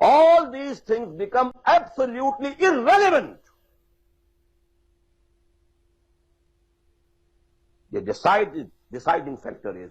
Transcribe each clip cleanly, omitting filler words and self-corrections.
all these things become absolutely irrelevant. The deciding factor is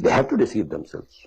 They have to deceive themselves.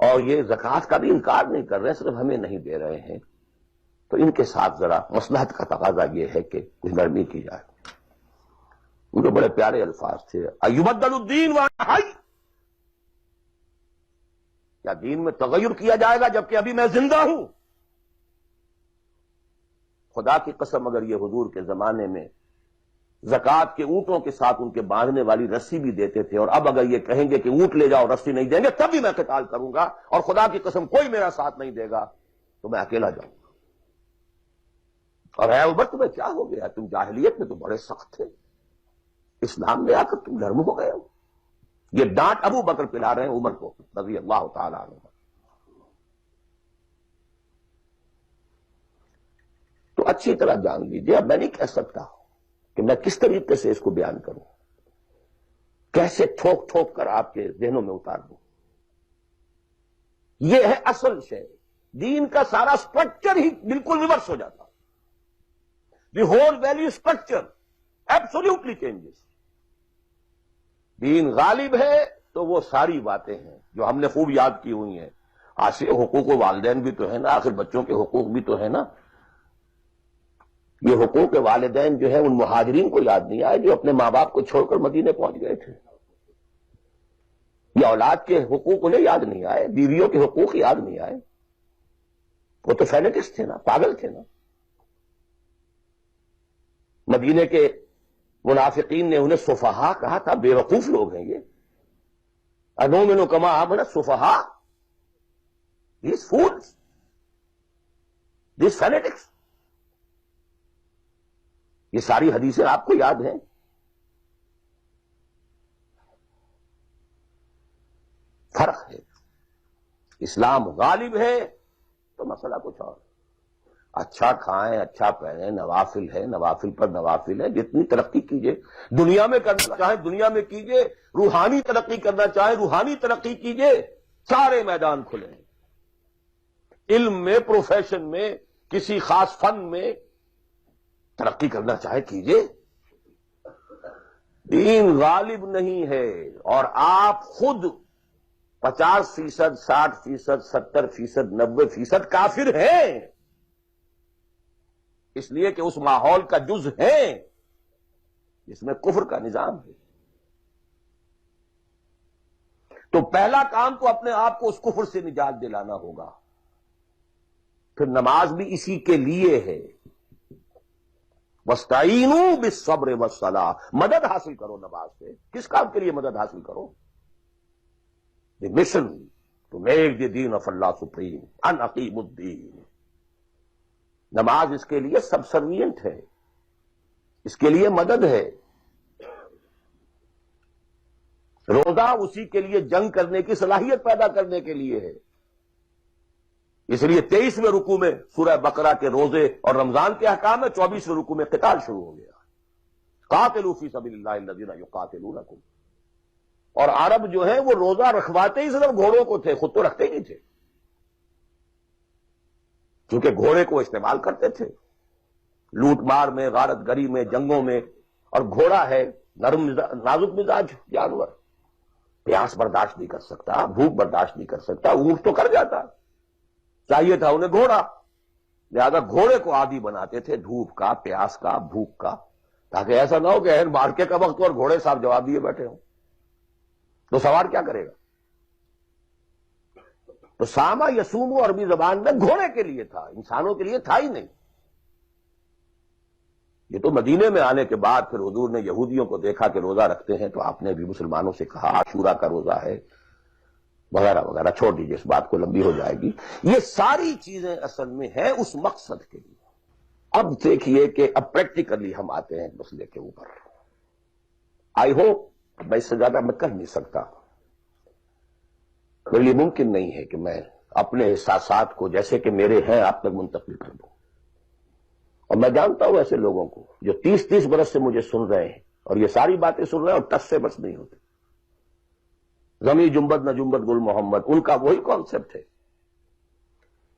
اور یہ زکوٰۃ کا بھی انکار نہیں کر رہے، صرف ہمیں نہیں دے رہے ہیں، تو ان کے ساتھ ذرا مصلحت کا تقاضا یہ ہے کہ کچھ نرمی کی جائے۔ ان کے بڑے پیارے الفاظ تھے، ایبدل الدین وانا حی، کیا دین میں تغیر کیا جائے گا جبکہ ابھی میں زندہ ہوں؟ خدا کی قسم اگر یہ حضور کے زمانے میں زکوٰۃ کے اونٹوں کے ساتھ ان کے باندھنے والی رسی بھی دیتے تھے، اور اب اگر یہ کہیں گے کہ اونٹ لے جاؤ رسی نہیں دیں گے، تب بھی میں قتال کروں گا، اور خدا کی قسم کوئی میرا ساتھ نہیں دے گا تو میں اکیلا جاؤں گا۔ اور اے عمر تمہیں کیا ہو گیا؟ تم جاہلیت میں تو بڑے سخت تھے، اسلام میں آ کر تم نرم ہو گئے ہو۔ یہ ڈانٹ ابو بکر پلا رہے ہیں عمر کو رضی اللہ تعالی عنہ۔ تو اچھی طرح جان لیجیے، اب میں نہیں کہہ سکتا کہ میں کس طریقے سے اس کو بیان کروں، کیسے ٹھوک ٹھوک کر آپ کے ذہنوں میں اتار دوں۔ یہ ہے اصل شے، دین کا سارا سٹرکچر ہی بالکل ریورس ہو جاتا، the whole value structure absolutely changes. دین غالب ہے تو وہ ساری باتیں ہیں جو ہم نے خوب یاد کی ہوئی ہیں۔ آخر حقوق والدین بھی تو ہے نا، آخر بچوں کے حقوق بھی تو ہے نا۔ یہ حقوق والدین جو ہے ان مہاجرین کو یاد نہیں آئے جو اپنے ماں باپ کو چھوڑ کر مدینے پہنچ گئے تھے۔ یہ اولاد کے حقوق انہیں یاد نہیں آئے، بیویوں کے حقوق یاد نہیں آئے۔ وہ تو فینیٹکس تھے نا، پاگل تھے نا۔ مدینے کے منافقین نے انہیں سفہا کہا تھا، بے وقوف لوگ ہیں یہ۔ انؤمن کما آمن السفہاء، these fools, these fanatics۔ یہ ساری حدیثیں آپ کو یاد ہیں۔ فرق ہے، اسلام غالب ہے تو مسئلہ کچھ اور۔ اچھا کھائیں، اچھا پہنیں، نوافل ہے، نوافل پر نوافل ہے، جتنی ترقی کیجئے، دنیا میں کرنا چاہیں دنیا میں کیجئے، روحانی ترقی کرنا چاہیں روحانی ترقی کیجئے، سارے میدان کھلے ہیں۔ علم میں، پروفیشن میں، کسی خاص فن میں ترقی کرنا چاہے کیجئے۔ دین غالب نہیں ہے، اور آپ خود 50%، 60%، 70%، 90% کافر ہیں، اس لیے کہ اس ماحول کا جز ہیں جس میں کفر کا نظام ہے۔ تو پہلا کام تو اپنے آپ کو اس کفر سے نجات دلانا ہوگا، پھر نماز بھی اسی کے لیے ہے۔ وَاسْتَعِینُوا بِالصَّبْرِ وَالصَّلَاةِ، مدد حاصل کرو نماز سے۔ کس کام کے لیے مدد حاصل کرو؟ The mission to make the دین آف اللہ سپریم، ان اقیموا الدین۔ نماز اس کے لیے سب سروینٹ ہے، اس کے لیے مدد ہے۔ روزہ اسی کے لیے جنگ کرنے کی صلاحیت پیدا کرنے کے لیے ہے۔ اس لیے 23ویں رکوع میں سورہ بقرہ کے روزے اور رمضان کے احکام ہے، 24ویں رکوع میں قتال شروع ہو گیا، قاتلوا فی سبیل اللہ الذین یقاتلونکم۔ اور عرب جو ہیں وہ روزہ رکھواتے ہی صرف گھوڑوں کو تھے، خود تو رکھتے ہی نہیں تھے، کیونکہ گھوڑے کو استعمال کرتے تھے لوٹ مار میں، غارت گری میں، جنگوں میں۔ اور گھوڑا ہے نازک مزاج جانور، پیاس برداشت نہیں کر سکتا، بھوک برداشت نہیں کر سکتا، اونٹ تو کر جاتا، چاہیے تھا انہیں گھوڑا، لہذا گھوڑے کو عادی بناتے تھے دھوپ کا، پیاس کا، بھوک کا، تاکہ ایسا نہ ہو کہ اہل مارکے کا وقت اور گھوڑے صاحب جواب دیے بیٹھے ہوں تو سوار کیا کرے گا؟ تو ساما یسومو عربی زبان میں گھوڑے کے لیے تھا، انسانوں کے لیے تھا ہی نہیں۔ یہ تو مدینے میں آنے کے بعد پھر حضور نے یہودیوں کو دیکھا کہ روزہ رکھتے ہیں، تو آپ نے بھی مسلمانوں سے کہا عاشورہ کا روزہ ہے وغیرہ وغیرہ، چھوڑ دیجیے اس بات کو، لمبی ہو جائے گی۔ یہ ساری چیزیں اصل میں ہیں اس مقصد کے لیے۔ اب دیکھیے کہ اب پریکٹیکلی ہم آتے ہیں مسئلے کے اوپر۔ آئی ہوپ میں اس سے زیادہ میں کہہ نہیں سکتا، میرے لیے ممکن نہیں ہے کہ میں اپنے احساسات کو جیسے کہ میرے ہیں آپ تک منتقل کر دوں۔ اور میں جانتا ہوں ایسے لوگوں کو جو 30 برس سے مجھے سن رہے ہیں اور یہ ساری باتیں سن رہے ہیں اور ٹس سے بس نہیں ہوتے۔ زمیں جنبد نہ جنبد گل محمد، ان کا وہی کانسیپٹ ہے،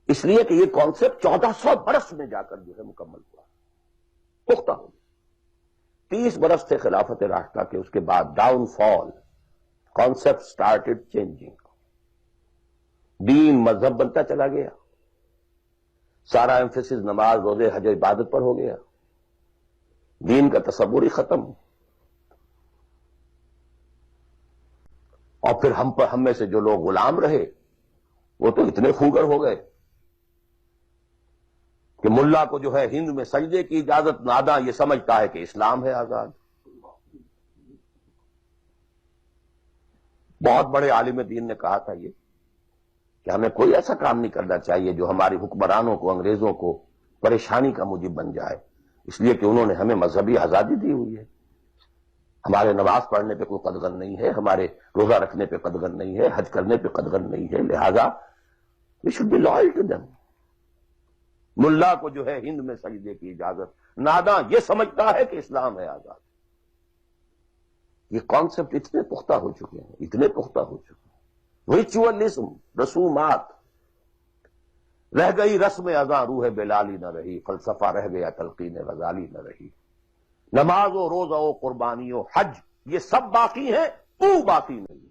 اس لیے کہ یہ کانسیپٹ 1400 برس میں جا کر جو ہے مکمل ہوا، پختہ ہو گیا۔ 30 برس تھے خلافت راشدہ کے، اس کے بعد ڈاؤن فال، کانسیپٹ سٹارٹڈ چینجنگ۔ دین مذہب بنتا چلا گیا، سارا ایمفیسس نماز روزے حج و عبادت پر ہو گیا، دین کا تصور ہی ختم، اور پھر ہم میں سے جو لوگ غلام رہے وہ تو اتنے خوگر ہو گئے کہ ملا کو جو ہے ہند میں سجدے کی اجازت ناداں یہ سمجھتا ہے کہ اسلام ہے آزاد۔ بہت بڑے عالم دین نے کہا تھا یہ کہ ہمیں کوئی ایسا کام نہیں کرنا چاہیے جو ہماری حکمرانوں کو، انگریزوں کو پریشانی کا موجب بن جائے، اس لیے کہ انہوں نے ہمیں مذہبی آزادی دی ہوئی ہے، ہمارے نماز پڑھنے پہ کوئی قدغن نہیں ہے، ہمارے روزہ رکھنے پہ قدغن نہیں ہے، حج کرنے پہ قدغن نہیں ہے، لہذا we should be loyal to them۔ ملا کو جو ہے ہند میں سجدے کی اجازت ناداں یہ سمجھتا ہے کہ اسلام ہے آزاد۔ یہ کانسیپٹ اتنے پختہ ہو چکے ہیں، اتنے پختہ ہو چکے ہیں۔ ریچولزم، رسومات، رہ گئی رسم ازاں روح بلالی نہ رہی، فلسفہ رہ گیا تلقین غزالی نہ رہی، نماز و روزہ و قربانی و حج یہ سب باقی ہیں، تو باقی نہیں۔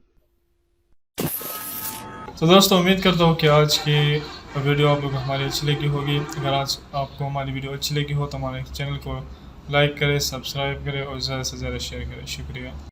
تو دوستوں امید کرتا ہوں کہ آج کی ویڈیو آپ لوگ کو ہماری اچھی لگی ہوگی۔ اگر آج آپ کو ہماری ویڈیو اچھی لگی ہو تو ہمارے چینل کو لائک کریں، سبسکرائب کریں اور زیادہ سے زیادہ شیئر کریں۔ شکریہ۔